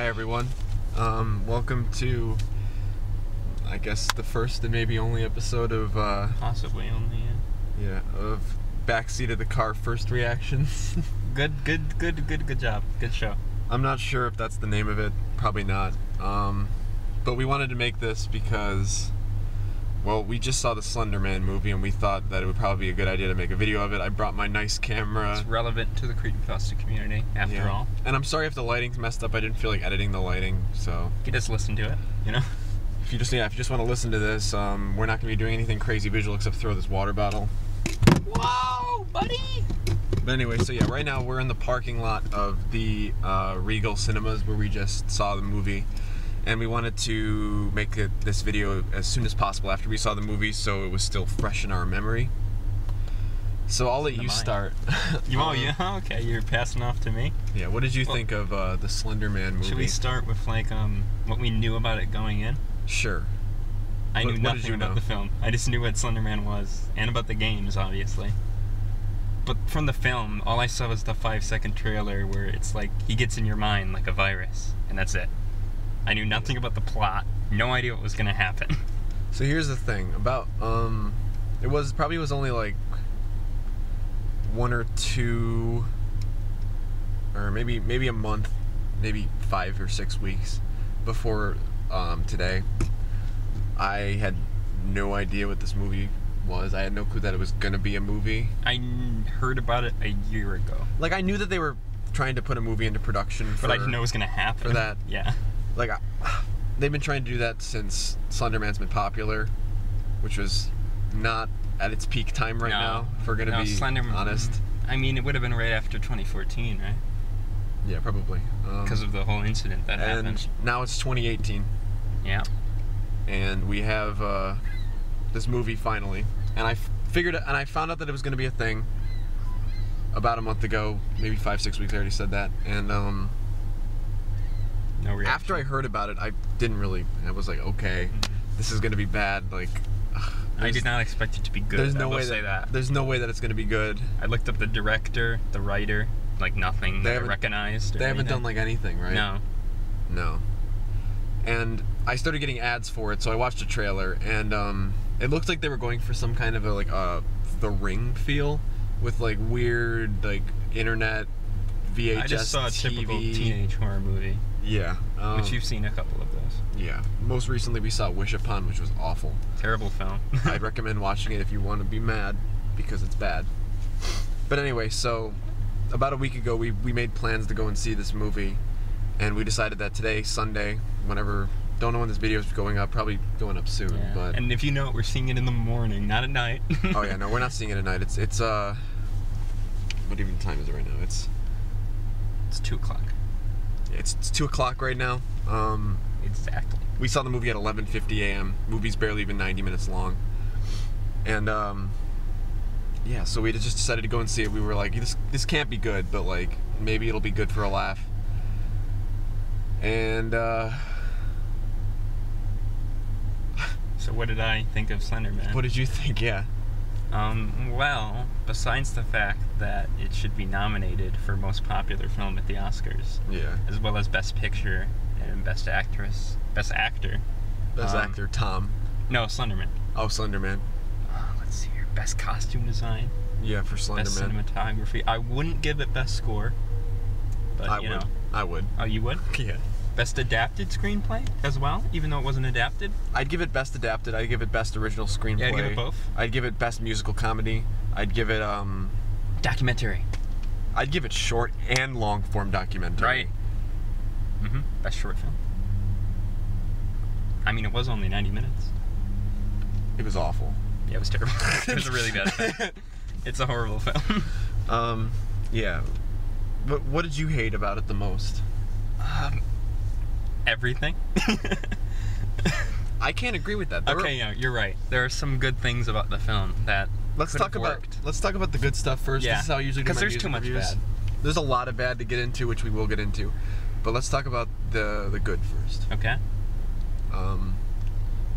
everyone. Welcome to, I guess, the first and maybe only episode of possibly only, yeah, of Backseat of the Car First Reactions. Good job. Good show. I'm not sure if that's the name of it. Probably not. But we wanted to make this because, well, we just saw the Slender Man movie and we thought that it would probably be a good idea to make a video of it. I brought my nice camera. It's relevant to the creepypasta community, after all. And I'm sorry if the lighting's messed up. I didn't feel like editing the lighting, so... You just listen to it, you know? If you just want to listen to this, we're not going to be doing anything crazy visual except throw this water bottle. Whoa, buddy! But anyway, so yeah, right now we're in the parking lot of the Regal Cinemas where we just saw the movie. And we wanted to make this video as soon as possible after we saw the movie, so it was still fresh in our memory. So I'll let you start. Yeah, okay, you're passing off to me. Yeah, what did you think of the Slender Man movie? Should we start with like what we knew about it going in? Sure. I knew nothing about the film. I just knew what Slender Man was, and about the games, obviously. But from the film, all I saw was the 5-second trailer where it's like he gets in your mind like a virus, and that's it. I knew nothing about the plot, no idea what was gonna happen. So here's the thing about it was only like 1 or 2, or maybe a month, maybe 5 or 6 weeks before today. I had no idea what this movie was. I had no clue that it was gonna be a movie. I heard about it a year ago. Like, I knew that they were trying to put a movie into production, but I didn't know it was gonna happen. For that, yeah. Like, they've been trying to do that since Slender Man's been popular, which was not at its peak time right now, if we're gonna be honest. I mean, it would have been right after 2014, right? Yeah, probably. Because of the whole incident that happened. And now it's 2018. Yeah. And we have this movie finally. And I found out that it was gonna be a thing about a month ago, maybe 5-6 weeks. I already said that. And no reaction. After I heard about it, I was like, okay, this is gonna be bad. Like, I did not expect it to be good. There's no way that it's gonna be good. I looked up the director, the writer, like nothing that I recognized. They haven't done like anything, right? No. And I started getting ads for it, so I watched a trailer, and it looked like they were going for some kind of a The Ring feel, with like weird like internet VHS. I just saw a typical teenage horror movie. Yeah. Which you've seen a couple of those. Yeah. Most recently we saw Wish Upon, which was awful. Terrible film. I'd recommend watching it if you want to be mad, because it's bad. But anyway, so about a week ago we made plans to go and see this movie, and we decided that today, Sunday, don't know when this video is going up, probably going up soon. Yeah. But and if you know it, we're seeing it in the morning, not at night. Oh yeah, no, we're not seeing it at night. It's what even time is it right now? It's 2 o'clock. It's 2 o'clock right now. Exactly. We saw the movie at 11:50 a.m. Movie's barely even 90 minutes long. And yeah, so we just decided to go and see it. We were like, this can't be good, but like maybe it'll be good for a laugh. And so what did I think of Slender Man? What did you think? Yeah. Well, besides the fact that it should be nominated for Most Popular Film at the Oscars, yeah, as well as Best Picture and Best Actress, Best Actor. Best Actor, Tom. No, Slender Man. Oh, Slender Man. Let's see here. Best Costume Design. Yeah, for Slender Man. Best Cinematography. I wouldn't give it Best Score, but you know. I would. Oh, you would? Yeah. Best Adapted Screenplay as well, even though it wasn't adapted? I'd give it Best Adapted. I'd give it Best Original Screenplay. Yeah, I'd give it both. I'd give it Best Musical Comedy. I'd give it, Documentary. I'd give it Short and Long Form Documentary. Right. Best Short Film. I mean, it was only 90 minutes. It was awful. Yeah, it was terrible. It was a really bad film. It's a horrible film. Yeah. But what did you hate about it the most? Everything. I can't agree with that. Okay, yeah, you're right. There are some good things about the film that let's talk about the good stuff first. Yeah. This is how I usually do my there's too much reviews. bad. There's a lot of bad to get into, which we will get into. But let's talk about the good first. Okay.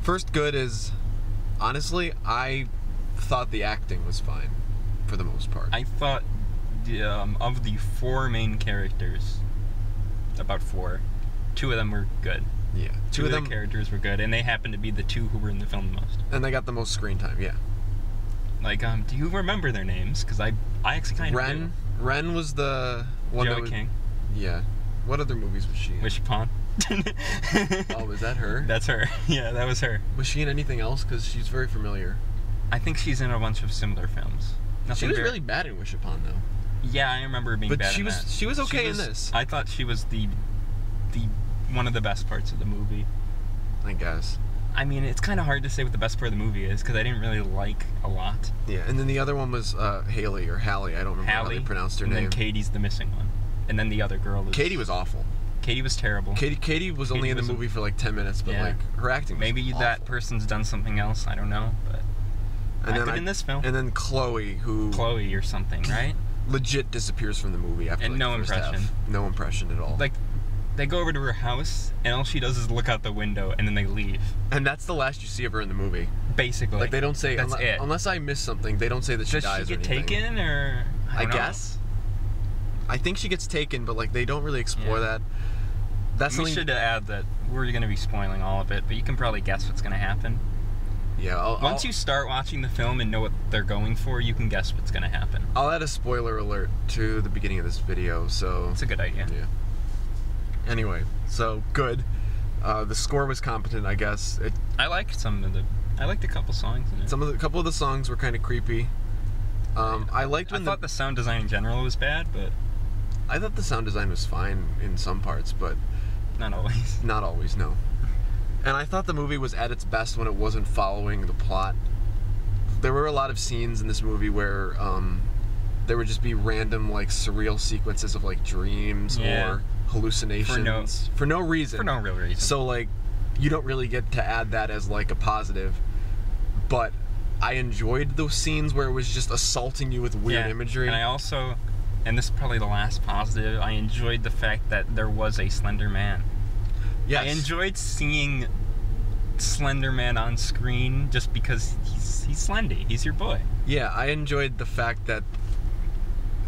First good is, honestly, I thought the acting was fine for the most part. I thought of the 4 main characters, about 4, 2 of them were good. Yeah. 2 of the characters were good, and they happened to be the 2 who were in the film the most. And they got the most screen time, yeah. Like, do you remember their names? Because I actually kind of do. Ren was the one Joey King. Yeah. What other movies was she in? Wish Upon. Oh, is that her? That's her. Yeah, that was her. Was she in anything else? Because she's very familiar. I think she's in a bunch of similar films. She was really bad in Wish Upon, though. Yeah, I remember her being bad in that. But she was okay in this. I thought she was the one of the best parts of the movie. I guess. I mean, it's kind of hard to say what the best part of the movie is, because I didn't really like a lot. Yeah, and then the other one was Haley, or Hallie. I don't remember how they pronounced her name. And then Katie's the missing one. And then the other girl is... Katie was awful. Katie was terrible. Katie was only in the movie for like 10 minutes, but like her acting was maybe awful. That person's done something else, I don't know, but acted in this film. And then Chloe or something, right? Legit disappears from the movie after and like, no the first impression. half. No impression at all. Like, they go over to her house, and all she does is look out the window, and then they leave. And that's the last you see of her in the movie. Basically. Like, they don't say, that's it. Unless I miss something, they don't say that she dies or anything. Does she get taken, or... I guess. I think she gets taken, but like they don't really explore that. We should add that we're going to be spoiling all of it, but you can probably guess what's going to happen. Yeah. Once you start watching the film and know what they're going for, you can guess what's going to happen. I'll add a spoiler alert to the beginning of this video, so... It's a good idea. Yeah. Anyway, so good. The score was competent, I guess. I liked I liked a couple songs in it. A couple of the songs were kind of creepy. I thought the sound design in general was bad, but... I thought the sound design was fine in some parts, but... Not always. Not always, no. And I thought the movie was at its best when it wasn't following the plot. There were a lot of scenes in this movie where there would just be random, like, surreal sequences of, like, dreams or hallucinations. For no reason. For no real reason. So, like, you don't really get to add that as, like, a positive. But I enjoyed those scenes where it was just assaulting you with weird imagery. And I also... And this is probably the last positive. I enjoyed the fact that there was a Slender Man. Yes. I enjoyed seeing Slender Man on screen just because he's Slendy. He's your boy. Yeah, I enjoyed the fact that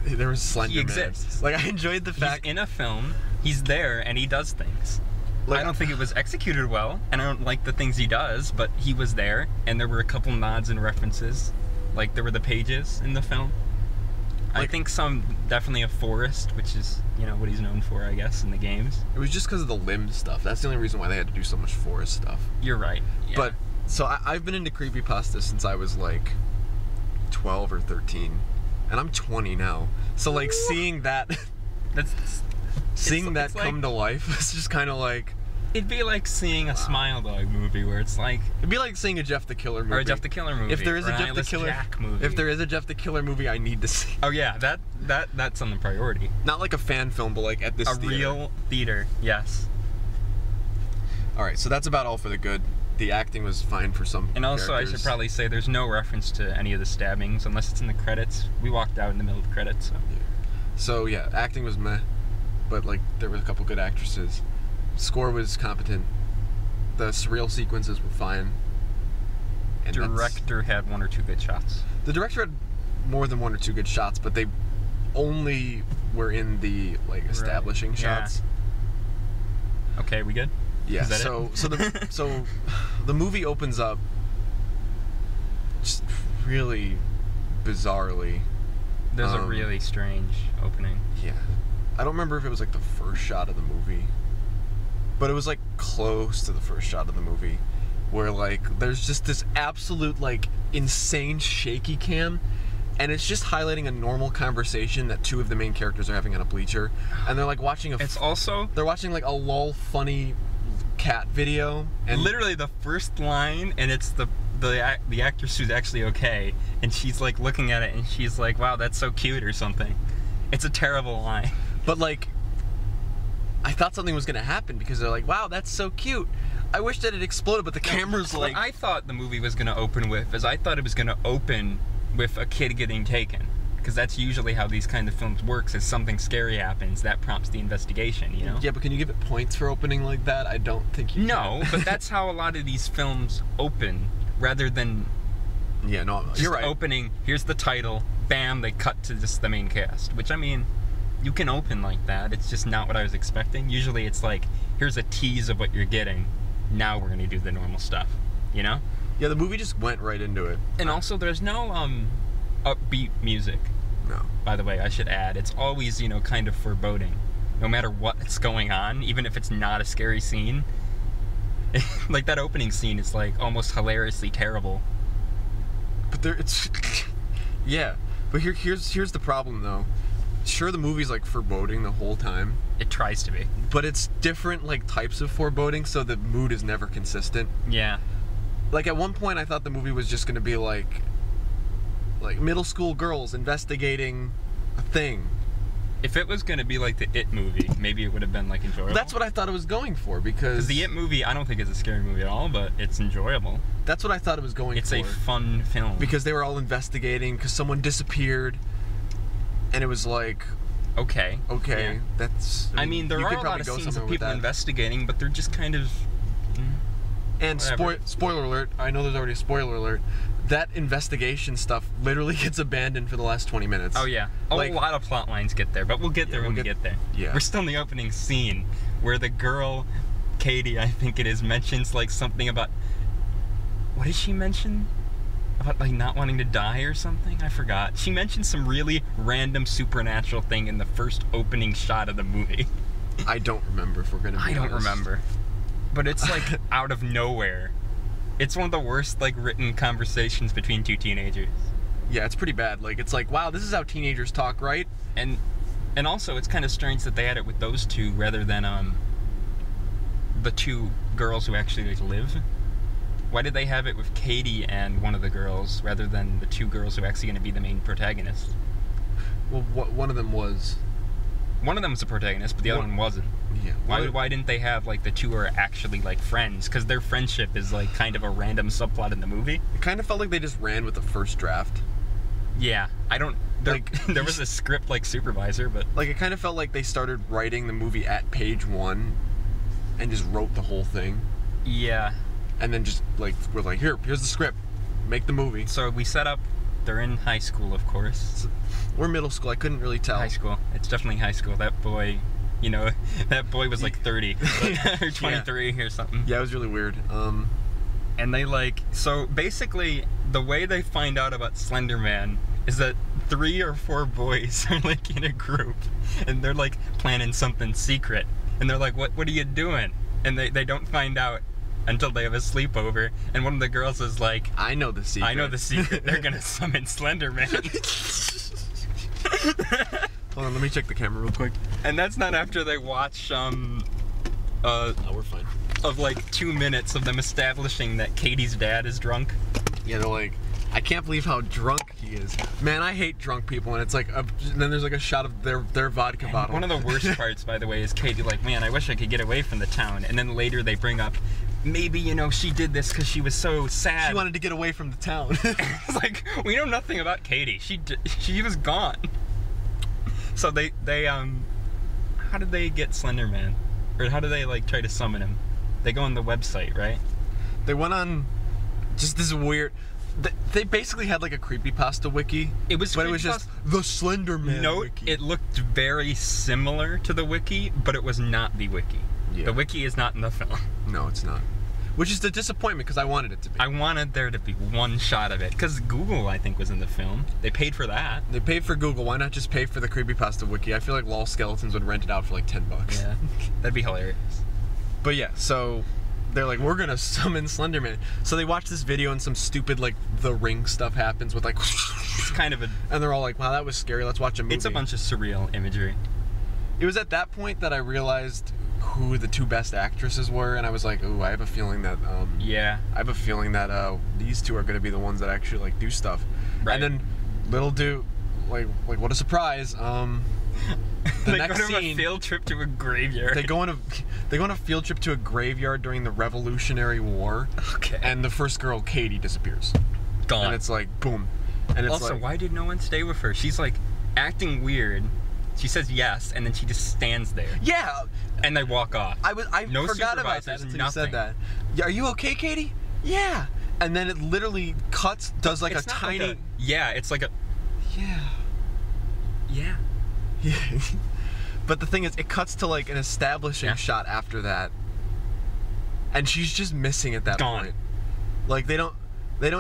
there was Slender Man. He exists. Like, I enjoyed the fact... He's in a film, he's there, and he does things. Like, I don't think it was executed well, and I don't like the things he does, but he was there, and there were a couple nods and references. Like, there were the pages in the film. I think definitely a forest, which is, you know, what he's known for, I guess, in the games. It was just because of the limb stuff. That's the only reason why they had to do so much forest stuff. You're right. Yeah. But, so I've been into creepypasta since I was, like, 12 or 13. And I'm 20 now. So, like, seeing that... seeing that come to life, it's just kind of like... It'd be like seeing a Smile Dog movie where it's like... It'd be like seeing a Jeff the Killer movie. Or a Jeff the Killer movie. If there is a Jeff the Killer Jack movie. If there is a Jeff the Killer movie, I need to see. Oh yeah, that's on the priority. Not like a fan film, but like at this theater. A real theater, yes. Alright, so that's about all for the good. The acting was fine for some And also, characters. I should probably say there's no reference to any of the stabbings, unless it's in the credits. We walked out in the middle of the credits, so... So yeah, acting was meh, but like there were a couple good actresses. Score was competent. The surreal sequences were fine. And director had 1 or 2 good shots. The director had more than 1 or 2 good shots, but they only were in the like establishing shots. Yeah. Okay, we good? Yeah. So the movie opens up just really bizarrely. There's a really strange opening. Yeah. I don't remember if it was like the first shot of the movie. But it was like close to the first shot of the movie where like there's just this absolute like insane shaky cam and it's just highlighting a normal conversation that 2 of the main characters are having on a bleacher and they're like watching they're watching like a lol funny cat video and literally the first line and it's the actress who's actually okay and she's like looking at it and she's like, wow, that's so cute or something. It's a terrible line. But like I thought something was going to happen because they're like, wow, that's so cute. I wish that it exploded, but the camera's like... What I thought the movie was going to open with is I thought it was going to open with a kid getting taken. Because that's usually how these kind of films works, is something scary happens, that prompts the investigation, you know? Yeah, but can you give it points for opening like that? I don't think you can. No, but that's how a lot of these films open, rather than... Yeah, no, you're right. Opening, here's the title, bam, they cut to just the main cast. Which, I mean... you can open like that. It's just not what I was expecting. Usually it's like, here's a tease of what you're getting. Now we're gonna do the normal stuff, you know? Yeah, the movie just went right into it. And also, there's no upbeat music. No. By the way, I should add, it's always, you know, kind of foreboding. No matter what's going on, even if it's not a scary scene. Like, that opening scene is, like, almost hilariously terrible. But it's... yeah. But here's the problem, though. Sure, the movie's, like, foreboding the whole time. It tries to be. But it's different, like, types of foreboding, so the mood is never consistent. Yeah. Like, at one point, I thought the movie was just gonna be, like middle school girls investigating a thing. If it was gonna be like the It movie, maybe it would have been, like, enjoyable. That's what I thought it was going for, because... the It movie, I don't think it's a scary movie at all, but it's enjoyable. That's what I thought it was going for. It's a fun film. Because they were all investigating, because someone disappeared, and it was like... Okay. Okay, yeah. That's... I mean, there are a lot of scenes of people investigating, but they're just kind of... And spoiler alert, I know there's already a spoiler alert, that investigation stuff literally gets abandoned for the last 20 minutes. Oh yeah. Like, a lot of plot lines get there, but we'll get there when we get there. Yeah. We're still in the opening scene where the girl, Katie, I think it is, mentions like something about... what did she mention? About like not wanting to die or something? I forgot. She mentioned some really random supernatural thing in the first opening shot of the movie. I don't remember, if we're gonna be honest. I don't remember. But it's like out of nowhere. It's one of the worst like written conversations between two teenagers. Yeah, it's pretty bad. Like, it's like, wow, this is how teenagers talk, right? And also it's kind of strange that they had it with those two rather than the two girls who actually like live. Why did they have it with Katie and one of the girls rather than the two girls who are actually going to be the main protagonists? Well, one of them was... one of them was a protagonist, but the other one wasn't. Yeah. Why didn't they have like the two are actually like friends? Because their friendship is like kind of a random subplot in the movie. It kind of felt like they just ran with the first draft. Yeah, I don't... there was a script like supervisor, but... like, it kind of felt like they started writing the movie at page 1 and just wrote the whole thing. Yeah. And then just like, we're like, here's the script, make the movie. So we set up, they're in high school, of course. Or middle school, I couldn't really tell. High school. It's definitely high school. That boy, you know, that boy was like 30 or 23 or something. Yeah, it was really weird. And they like, so basically the way they find out about Slender Man is that 3 or 4 boys are like in a group and they're like planning something secret. And they're like, what are you doing? And they don't find out until they have a sleepover, and one of the girls is like, I know the secret. I know the secret. They're gonna summon Slender Man. Hold on, let me check the camera real quick. And that's not after they watch we're fine. Of like 2 minutes of them establishing that Katie's dad is drunk. Yeah, they're like, I can't believe how drunk he is. Man, I hate drunk people, and it's like, and then there's like a shot of their vodka bottle. One of the worst parts, by the way, is Katie like, man, I wish I could get away from the town. And then later they bring up, maybe, you know, she did this because she was so sad. She wanted to get away from the town. It's like, we know nothing about Katie. She was gone. So they how did they get Slender Man? Or how do they like try to summon him? They go on the website, right? They went on just this weird... They basically had like a creepypasta wiki. It was just the Slender Man wiki. It looked very similar to the wiki, but it was not the wiki. Yeah. The wiki is not in the film. No, it's not. Which is the disappointment, because I wanted it to be. I wanted there to be one shot of it, because Google, I think, was in the film. They paid for that. They paid for Google. Why not just pay for the creepypasta wiki? I feel like Lol Skeletons would rent it out for like $10. Yeah, that'd be hilarious. But yeah, so they're like, we're gonna summon Slender Man. So they watch this video and some stupid like The Ring stuff happens with like... It's kind of a... and they're all like, wow, that was scary. Let's watch a movie. It's a bunch of surreal imagery. It was at that point that I realized who the 2 best actresses were, and I was like, ooh, I have a feeling that yeah, I have a feeling that these 2 are going to be the ones that actually like do stuff. Right. And then little do like what a surprise, the they next go to scene, a field trip to a graveyard. they go on a field trip to a graveyard during the Revolutionary War. Okay. And the first girl, Katie, disappears. Gone. And it's like boom. And it's also, like, why did no one stay with her? She's like acting weird. She says yes, and then she just stands there. yeah. And they walk off. I no forgot about that supervisors, until you said nothing. that. Yeah, are you okay, Katie? Yeah. And then it literally does like It's a not tiny... yeah, it's like a... Yeah. Yeah. Yeah. But the thing is, it cuts to like an establishing shot after that, and she's just missing at that point. Like they don't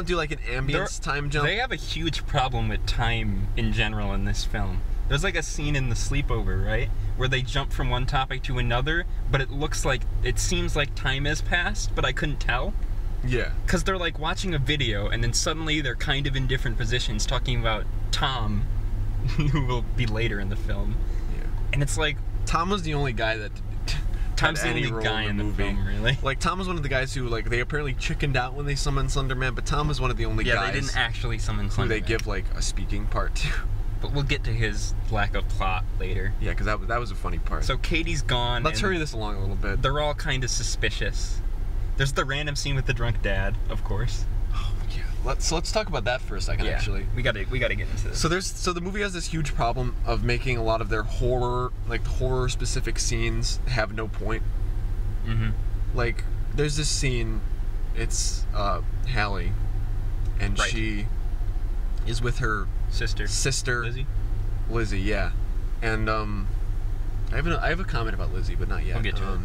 do like an ambience time jump. They have a huge problem with time in general in this film. There's like a scene in The Sleepover, right, where they jump from one topic to another, but it seems like time has passed, but I couldn't tell. Yeah. Because they're like watching a video, and then suddenly they're kind of in different positions talking about Tom, who will be later in the film. Yeah. And it's like... Tom was the only guy that... Tom's the only guy in the film, really. Like, Tom was one of the guys who, like, they apparently chickened out when they summoned Slender Man, but Tom was one of the only guys... Yeah, they didn't actually summon Slender Man. Who they give, like, a speaking part to. But we'll get to his lack of plot later. Yeah, because that was a funny part. So Katie's gone. Let's hurry this along a little bit. They're all kind of suspicious. There's the random scene with the drunk dad, of course. Oh yeah. Let's talk about that for a second. Actually, we gotta get into this. So the movie has this huge problem of making a lot of their horror specific scenes have no point. Mm-hmm. Like there's this scene, it's Hallie, and she is with her sister Lizzie, yeah, and I have a comment about Lizzie, but not yet. I'll get to it.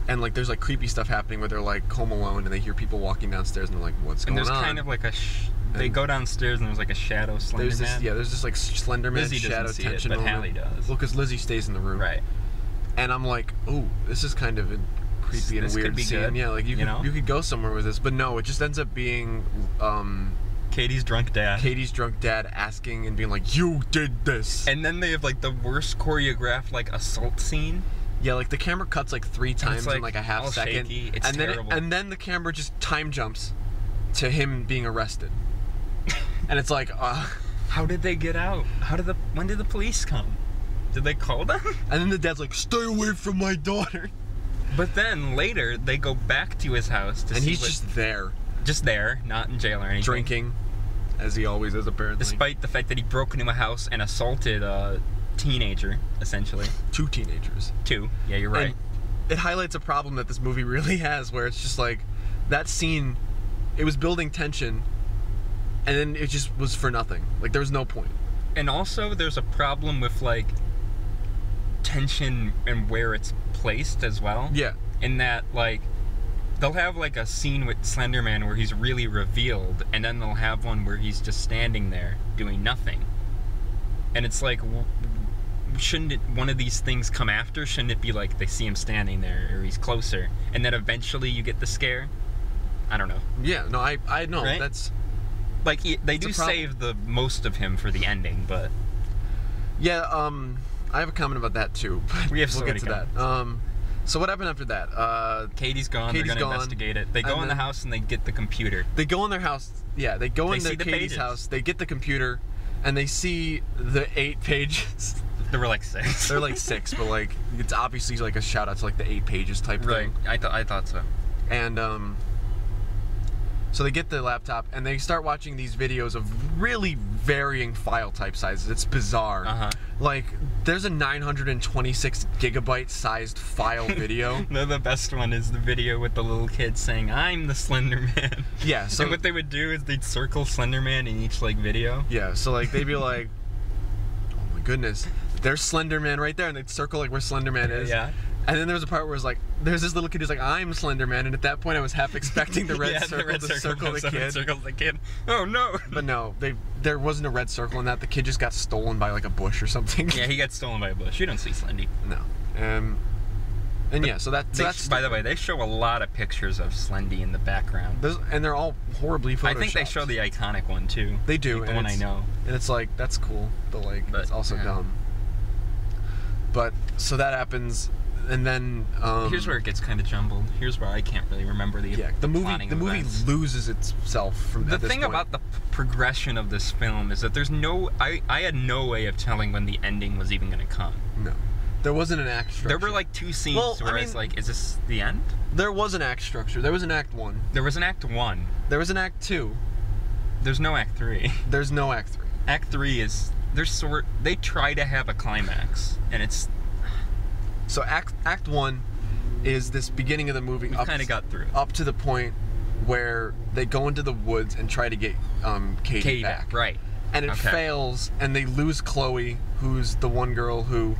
And like there's like creepy stuff happening where they're like home alone and they hear people walking downstairs and they're like, what's going on? And there's kind of like they go downstairs and there's like a shadow Slender Man. There's this like Slender Man Lizzie shadow doesn't see tension it, but moment. Hallie does. Well, because Lizzie stays in the room. Right. And I'm like, oh, this is kind of a creepy and weird scene. Good. Yeah, like you could go somewhere with this, but no, it just ends up being Katie's drunk dad asking and being like, you did this. And then they have like the worst choreographed like assault scene. Yeah, like the camera cuts like 3 times in like a half second. Shaky. It's terrible. And then the camera just time jumps to him being arrested. And it's like, how did they get out? When did the police come? Did they call them? And then the dad's like, stay away from my daughter. But then later they go back to his house to see he's just there. Just there, not in jail or anything. Drinking, as he always is apparently. Despite the fact that he broke into a house and assaulted a teenager, essentially. 2 teenagers. 2. Yeah, you're right. And it highlights a problem that this movie really has, where it's just like, that scene, it was building tension, and then it just was for nothing. Like, there was no point. And also, there's a problem with, like, tension and where it's placed as well. Yeah. In that, like, they'll have, like, a scene with Slender Man where he's really revealed, and then they'll have one where he's just standing there doing nothing. And it's like, shouldn't one of these things come after? Shouldn't it be like they see him standing there or he's closer, and then eventually you get the scare? I don't know. Yeah, no, I know. Right? That's... Like, they do save the most of him for the ending, but... Yeah, I have a comment about that too. But we'll get to that. So what happened after that? Katie's gone. They're gonna investigate it. They go in the house and they get the computer. They go in their house. Yeah, they go into Katie's house. They get the computer, and they see the 8 pages. There were like 6. They're like 6, but like it's obviously like a shout out to like the 8 pages type thing. Right. I thought so. And so they get the laptop and they start watching these videos of really varying file type sizes. It's bizarre. Like, there's a 926 gigabyte sized file video. No, the best one is the video with the little kid saying, "I'm the Slender Man." Yeah. So and what they would do is they'd circle Slender Man in each like video. Yeah. So like they'd be like, "Oh my goodness, there's Slender Man right there," and they'd circle like where Slender Man is. Yeah. And then there was a part where it's like, there's this little kid who's like, "I'm Slender Man," and at that point I was half expecting the red circle to circle the kid. Oh no! But no, there wasn't a red circle in that. The kid just got stolen by like a bush or something. Yeah, he got stolen by a bush. You don't see Slendy. No. And yeah, so that's. By the way, they show a lot of pictures of Slendy in the background. And they're all horribly photoshopped. I think they show the iconic one too. They do. Like the one I know. And it's like, that's cool, but it's also dumb. But so that happens. And then here's where it gets kind of jumbled. Here's where I can't really remember the movie loses itself from the thing about the progression of this film is that there's no I had no way of telling when the ending was even going to come. No, there wasn't an act structure. There were like 2 scenes where I was like, is this the end? There was an act structure. There was an act 1. There was an act 1. There was an act 2. There's no act 3. There's no act 3. Act 3 is they try to have a climax, and it's. So Act 1 is this beginning of the movie. We kind of got through it. Up to the point where they go into the woods and try to get Katie back. Right. And it fails, and they lose Chloe, who's the one girl who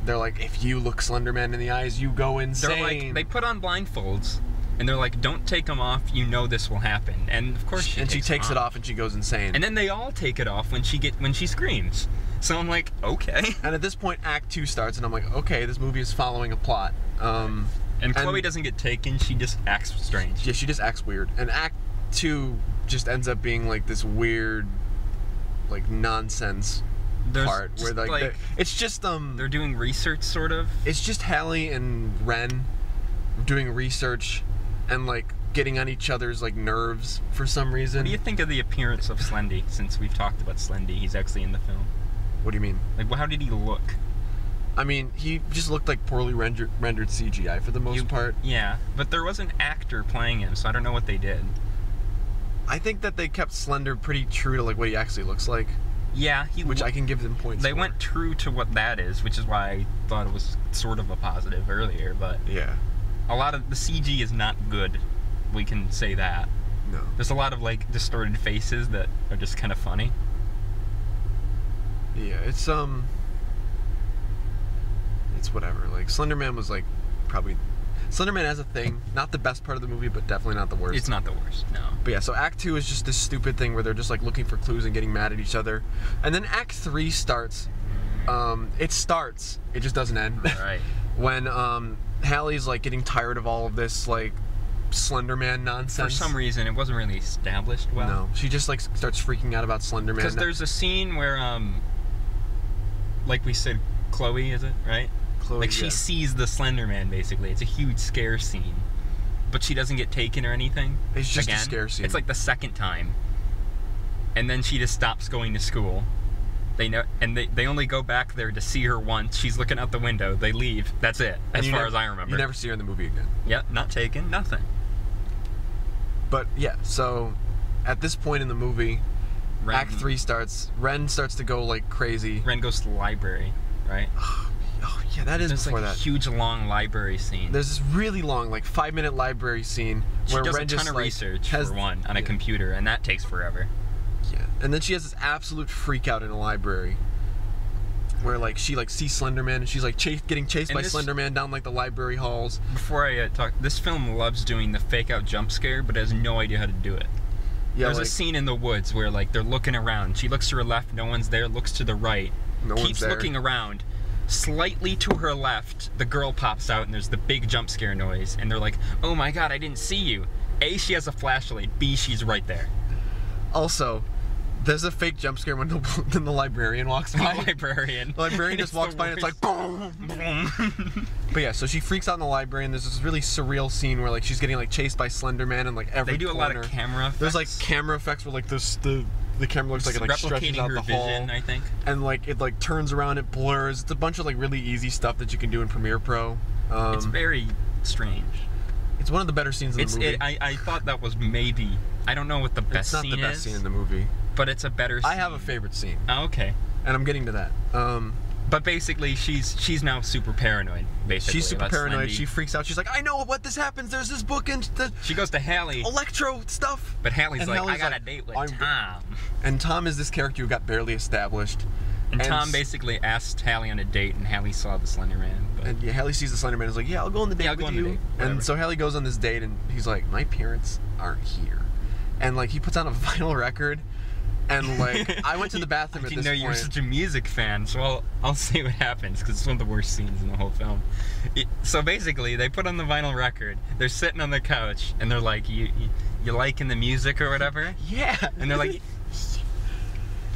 they're like, if you look Slender Man in the eyes, you go insane. They're like, they put on blindfolds, and they're like, don't take them off, you know this will happen. And of course she takes it off and she goes insane. And then they all take it off when she screams. So I'm like, okay. And at this point, Act 2 starts, and I'm like, okay, this movie is following a plot. And Chloe doesn't get taken, she just acts strange. Yeah, she just acts weird. And Act 2 just ends up being like this weird, like, nonsense part where like it's just they're doing research, sort of. It's just Hallie and Ren doing research and like getting on each other's like nerves for some reason. What do you think of the appearance of Slendy? Since we've talked about Slendy, he's actually in the film. What do you mean? Like, how did he look? I mean, he just looked like poorly rendered CGI for the most part. Yeah, but there was an actor playing him, so I don't know what they did. I think that they kept Slender pretty true to like what he actually looks like. Yeah, which I can give them points They for. went true to what that is, which is why I thought it was sort of a positive earlier, but yeah. A lot of the CG is not good. We can say that. No. There's a lot of like distorted faces that are just kind of funny. Yeah, it's whatever. Like Slender Man was like probably Slender Man has a thing. Not the best part of the movie, but definitely not the worst. It's not the worst, no. But yeah, so Act 2 is just this stupid thing where they're just like looking for clues and getting mad at each other. And then Act 3 starts. It starts. It just doesn't end. Right. When Hallie's like getting tired of all of this like Slender Man nonsense. For some reason, it wasn't really established well. No, she just like starts freaking out about Slender Man. Because there's a scene where, like we said, Chloe, is it, right? Chloe, like she sees the Slender Man, basically. It's a huge scare scene. But she doesn't get taken or anything. It's just a scare scene. It's like the second time. And then she just stops going to school. They know, and they only go back there to see her once. She's looking out the window. They leave. That's it, as far as I remember. You never see her in the movie again. Yep, not taken, nothing. But yeah, so at this point in the movie, Act 3 starts. Ren starts to go like crazy. Ren goes to the library, right? Oh yeah, that is before like that. A huge long library scene. There's this really long, like 5-minute library scene where she does Ren a ton just of like, research for one on a computer, and that takes forever. Yeah, and then she has this absolute freak out in a library where like she like sees Slender Man and she's like getting chased by Slender Man down like the library halls. Before I talk, this film loves doing the fake out jump scare, but has no idea how to do it. Yeah, there's a scene in the woods where like they're looking around. She looks to her left, no one's there. Looks to the right, keeps looking around. Slightly to her left, the girl pops out and there's the big jump scare noise. And they're like, "Oh my god, I didn't see you." A, she has a flashlight. B, she's right there. Also, there's a fake jump scare when the librarian walks by. The librarian just walks by and it's like boom, boom. But yeah, so she freaks out in the library and there's this really surreal scene where like she's getting like chased by Slender Man and like every They do a lot of camera effects. There's like camera effects where like the camera looks like it like stretches out the hall. I think. And like it like turns around, it blurs. It's a bunch of like really easy stuff that you can do in Premiere Pro. It's very strange. It's one of the better scenes in the movie. I thought that was maybe, I don't know what the best scene is. It's not the best scene in the movie. But it's a better scene. I have a favorite scene. Oh, okay. And I'm getting to that. But basically, she's now super paranoid, basically. She's super paranoid. She freaks out. She's like, I know what this happens. There's this book and she goes to Hallie. Electro stuff. But Hallie's like, I got a date with Tom. And Tom is this character who got barely established. And Tom basically asked Hallie on a date, and Hallie saw the Slender Man. And yeah, Hallie sees the Slender Man and is like, yeah, I'll go on the date with you. And so Hallie goes on this date, and he's like, my parents aren't here. And like, he puts on a vinyl record. And like, I went to the bathroom at this point. You're such a music fan, so I'll say what happens, because it's one of the worst scenes in the whole film. So basically, they put on the vinyl record, they're sitting on the couch, and they're like, you liking the music or whatever? Yeah. And they're like,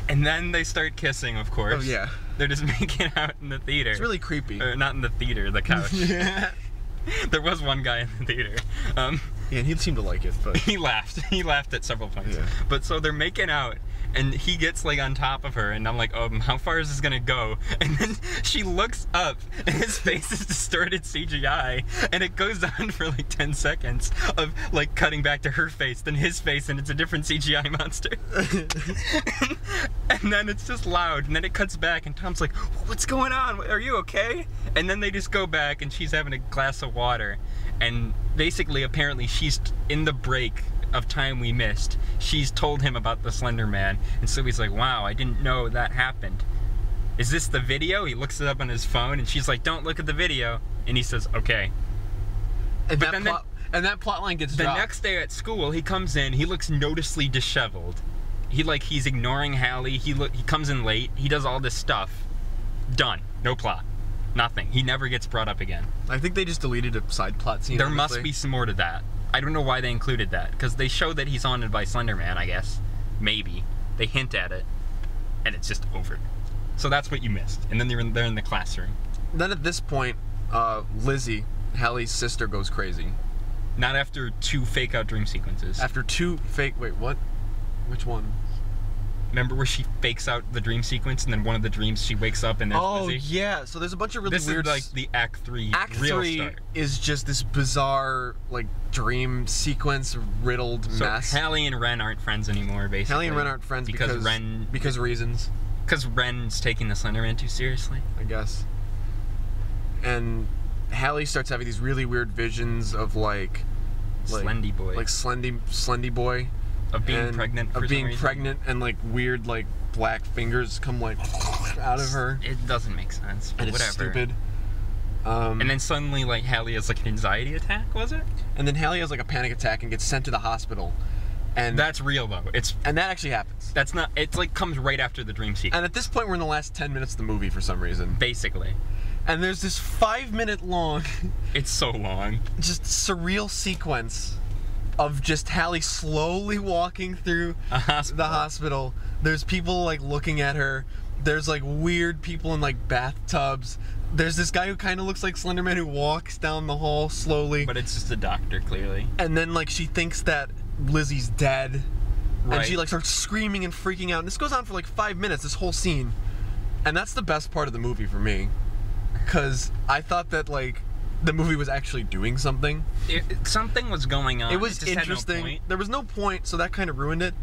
and then they start kissing, of course. Oh yeah. They're just making out in the theater. It's really creepy. Or not in the theater, the couch. Yeah. There was one guy in the theater. Yeah, and he seemed to like it, but he laughed. He laughed at several points. Yeah. But so they're making out, and he gets like on top of her, and I'm like, how far is this gonna go? And then she looks up, and his face is distorted CGI, and it goes on for like 10 seconds of like cutting back to her face, then his face, and it's a different CGI monster. And then it's just loud, and then it cuts back, and Tom's like, what's going on? Are you okay? And then they just go back, and she's having a glass of water, and basically, apparently, she's in the break of time we missed. She's told him about the Slender Man, and so he's like, wow, I didn't know that happened. is this the video? He looks it up on his phone, and she's like, don't look at the video. And he says, okay. And that plot line gets dropped. The next day at school, he comes in, he looks noticeably disheveled. He's ignoring Hallie, he comes in late, he does all this stuff. Done. No plot. Nothing. He never gets brought up again. I think they just deleted a side plot scene. There must be some more to that. I don't know why they included that, because they show that he's haunted by Slender Man, I guess. Maybe. They hint at it, and it's just over. So that's what you missed. And then they're in the classroom. Then at this point, Lizzie, Hallie's sister, goes crazy. Not after 2 fake out dream sequences. After 2 fake... Wait, what? Which one? Remember where she fakes out the dream sequence, and then one of the dreams she wakes up and there's Lizzie? Yeah. So there's a bunch of really weird... This is like the Act 3 Act real 3 start. Is just this bizarre, like, dream sequence riddled mess. So Hallie and Ren aren't friends anymore, basically. Hallie and Ren aren't friends because reasons. Because Ren's taking the Slender Man too seriously, I guess. And Hallie starts having these really weird visions of like Slendy boy. Like Slendy boy. Of being pregnant for some reason. And like weird like black fingers come like out of her. It doesn't make sense. But and whatever. It's stupid. And then suddenly like Hallie has like an anxiety attack, was it? And then Hallie has like a panic attack and gets sent to the hospital. And that's real though. And that actually happens. That's not. It's like comes right after the dream sequence. And at this point, we're in the last 10 minutes of the movie for some reason. Basically. And there's this 5-minute long. It's so long. Just surreal sequence of just Hallie slowly walking through the hospital. There's people like looking at her. There's like weird people in like bathtubs. There's this guy who kind of looks like Slender Man who walks down the hall slowly. But it's just a doctor, clearly. And then like she thinks that Lizzie's dead. Right. And she like starts screaming and freaking out. And this goes on for like 5 minutes, this whole scene. And that's the best part of the movie for me. Because I thought that like the movie was actually doing something. Something was going on. It was interesting. Had no point. There was no point, so that kind of ruined it.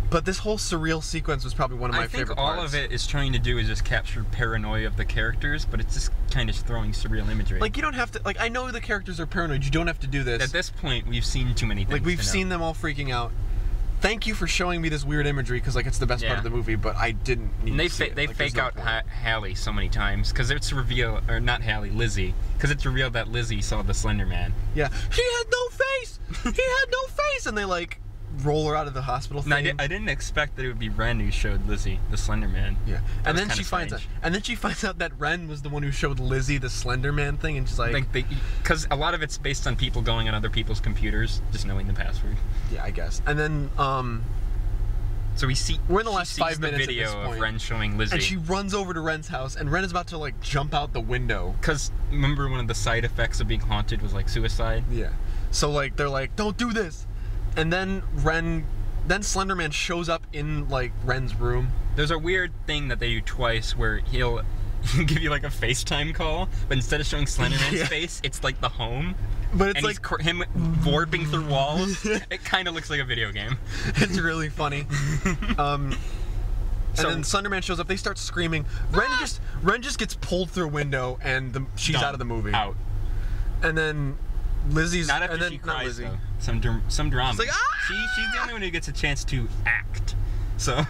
But this whole surreal sequence was probably one of my favorite parts. I think all of it is trying to do is just capture paranoia of the characters, but it's just kind of throwing surreal imagery. Like, you don't have to... Like, I know the characters are paranoid. You don't have to do this. At this point, we've seen too many things. Like, we've seen them all freaking out. Thank you for showing me this weird imagery, because, like, it's the best part of the movie, but I didn't need to see it. They fake out Hallie so many times, because it's revealed... Or not Hallie, Lizzie. Because it's revealed that Lizzie saw the Slender Man. Yeah. He had no face! He had no face! And they, like... roll her out of the hospital thing. No, I didn't expect that it would be Ren who showed Lizzie the Slender Man. Yeah, and then she finds out that Ren was the one who showed Lizzie the Slender Man thing, and she's like, because a lot of it's based on people going on other people's computers, just knowing the password. Yeah, I guess. And then so we're in the last 5 minutes the video at this point, of Ren showing Lizzie, and she runs over to Ren's house, and Ren is about to like jump out the window. Because remember, one of the side effects of being haunted was like suicide. Yeah. So like they're like, don't do this. And then Slender Man shows up in like Ren's room. There's a weird thing that they do twice where he'll give you like a FaceTime call, but instead of showing Slender Man's face, it's like the home. But it's and like him warping through walls. It kind of looks like a video game. It's really funny. And then Slender Man shows up. They start screaming. Ren just gets pulled through a window, and she's out of the movie. Out. And then Lizzie's not after she cries, though. Some drama. She's like, ah! She's the only one who gets a chance to act. So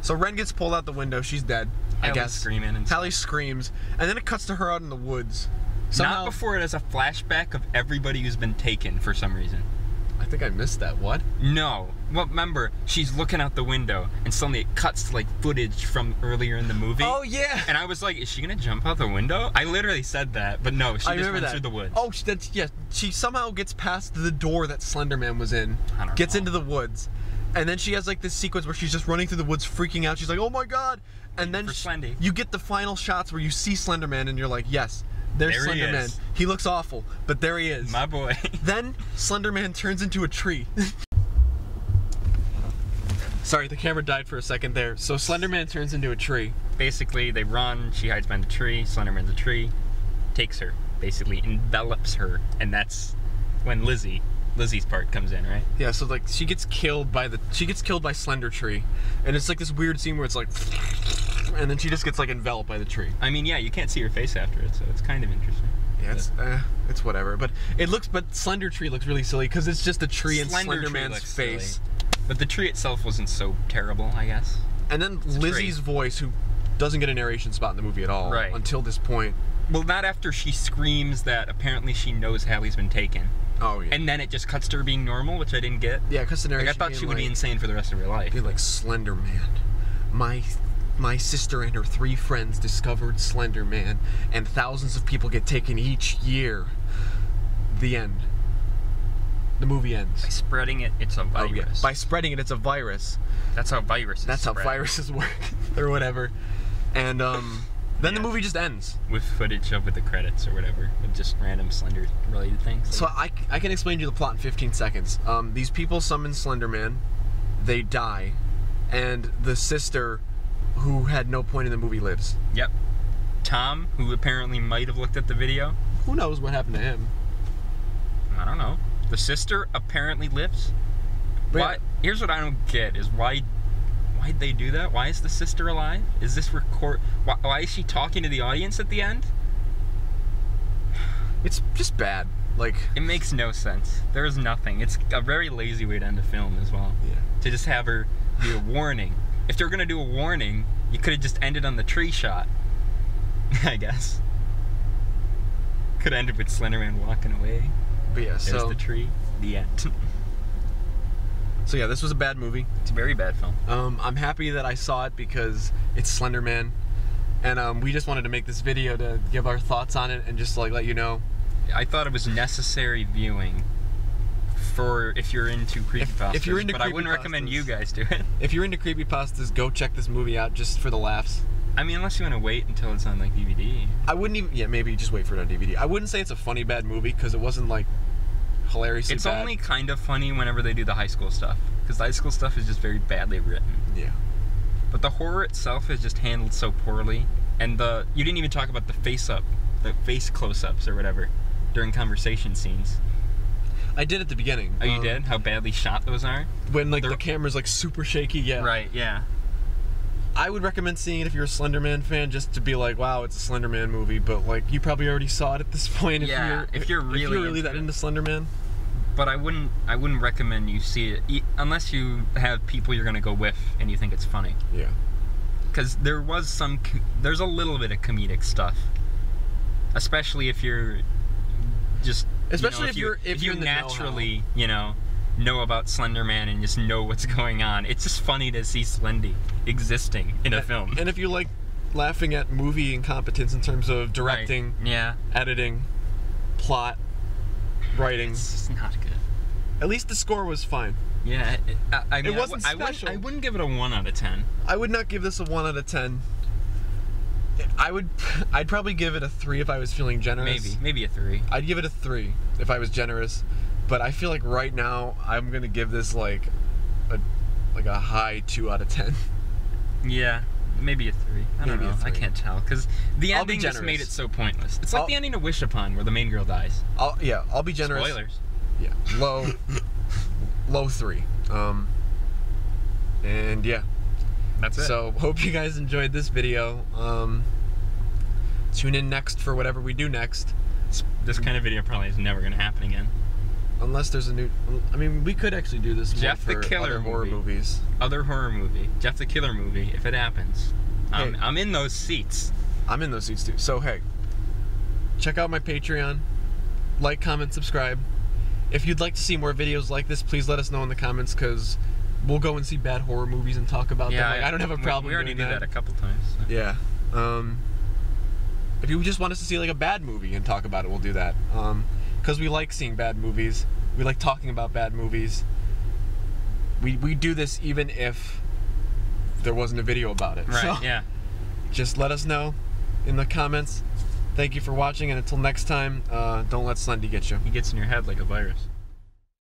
Ren gets pulled out the window. She's dead. I guess. Screaming and Hallie screams, and then it cuts to her out in the woods. Somehow, not before it has a flashback of everybody who's been taken for some reason. I think I missed that. What? No. Well, remember, she's looking out the window, and suddenly it cuts to, like, footage from earlier in the movie. Oh, yeah! And I was like, is she gonna jump out the window? I literally said that, but no, she just went through the woods. Oh, she somehow gets past the door that Slender Man was in, gets into the woods, and then she has, like, this sequence where she's just running through the woods freaking out. She's like, oh my god! And then you get the final shots where you see Slender Man, and you're like, yes. There's Slender Man. He looks awful, but there he is. My boy. Then Slender Man turns into a tree. Sorry, the camera died for a second there. So Slender Man turns into a tree. Basically, they run, she hides behind the tree, Slender Man's a tree, takes her, basically envelops her, and that's when Lizzie's part comes in, right? Yeah, so like she gets killed by Slender Tree, and it's like this weird scene where it's like, and then she just gets like enveloped by the tree. I mean, yeah, you can't see her face after it, so it's kind of interesting. Yeah, it's whatever, but Slender Tree looks really silly because it's just a tree in Slender Man's face. Silly. But the tree itself wasn't so terrible, I guess. And then Lizzie's voice, who doesn't get a narration spot in the movie at all until this point. Well, not after she screams that apparently she knows Hallie's been taken. Oh, yeah. And then it just cuts to her being normal, which I didn't get. Yeah, because the narration I thought she would be insane for the rest of her life. Be like, Slender Man. My sister and her 3 friends discovered Slender Man, and thousands of people get taken each year. The end. The movie ends. By spreading it, it's a virus. Oh, yeah. By spreading it, it's a virus. That's how viruses That's spread. how viruses work, or whatever. And then the movie just ends. With footage of with the credits or whatever, with just random Slender related things. So I can explain to you the plot in 15 seconds. These people summon Slender Man, they die, and the sister, who had no point in the movie, lives. Yep. Tom, who apparently might have looked at the video. Who knows what happened to him? I don't know. The sister apparently lives. But why? Here's what I don't get: is why'd they do that? Why is the sister alive? Is this record? Why is she talking to the audience at the end? It's just bad. Like, it makes no sense. There is nothing. It's a very lazy way to end a film as well. Yeah. To just have her do a warning. If they're gonna do a warning, you could have just ended on the tree shot. I guess. Could have ended with Slender Man walking away. But yeah, there's the tree. The end. So yeah, this was a bad movie. It's a very bad film. I'm happy that I saw it because it's Slender Man, and we just wanted to make this video to give our thoughts on it and just like let you know. I thought it was necessary viewing for if you're into creepypastas. If you're into but I wouldn't recommend you guys do it. If you're into creepypastas, go check this movie out just for the laughs. I mean, unless you want to wait until it's on like DVD. I wouldn't even. Yeah, maybe just wait for it on DVD. I wouldn't say it's a funny bad movie because it wasn't like hilariously It's bad. only kind of funny whenever they do the high school stuff, because the high school stuff is just very badly written. Yeah. But the horror itself is just handled so poorly, and you didn't even talk about the face close-ups or whatever during conversation scenes. I did at the beginning. Oh, you did? How badly shot those are? When like the camera's like super shaky. Yeah. Right. Yeah. I would recommend seeing it if you're a Slender Man fan, just to be like, wow, it's a Slender Man movie. But like, you probably already saw it at this point. If you're really that into Slender Man. But I wouldn't recommend you see it unless you have people you're gonna go with and you think it's funny. Yeah. Because there's a little bit of comedic stuff, especially if you're just. Especially if you naturally know about Slender Man and just know what's going on. It's just funny to see Slendy existing in a film. And if you like laughing at movie incompetence in terms of directing, editing, plot, writing, it's not good. At least the score was fine. Yeah, I mean, it wasn't special. I wouldn't give it a 1 out of 10. I would not give this a 1 out of 10. I'd probably give it a 3 if I was feeling generous. Maybe a 3. I'd give it a 3 if I was generous, but I feel like right now I'm gonna give this like a high 2 out of 10. Yeah, maybe a 3. I don't know. I can't tell because the ending just made it so pointless. It's like the ending of Wish Upon where the main girl dies. I'll be generous. Spoilers. Yeah, low 3. And yeah. That's it. So, hope you guys enjoyed this video. Tune in next for whatever we do next. This kind of video probably is never going to happen again. Unless there's a new... I mean, we could actually do this Jeff more the for Killer other movie. horror movies. Other horror movie. Jeff the Killer movie, if it happens. Hey. I'm in those seats. I'm in those seats too. So, hey. Check out my Patreon. Like, comment, subscribe. If you'd like to see more videos like this, please let us know in the comments, because we'll go and see bad horror movies and talk about them. Like, I don't have a problem We already doing did that a couple times. So. Yeah. If you just want us to see like a bad movie and talk about it, we'll do that. Because we like seeing bad movies. We like talking about bad movies. We do this even if there wasn't a video about it. Right, so, yeah. Just let us know in the comments. Thank you for watching, and until next time, don't let Slendy get you. He gets in your head like a virus.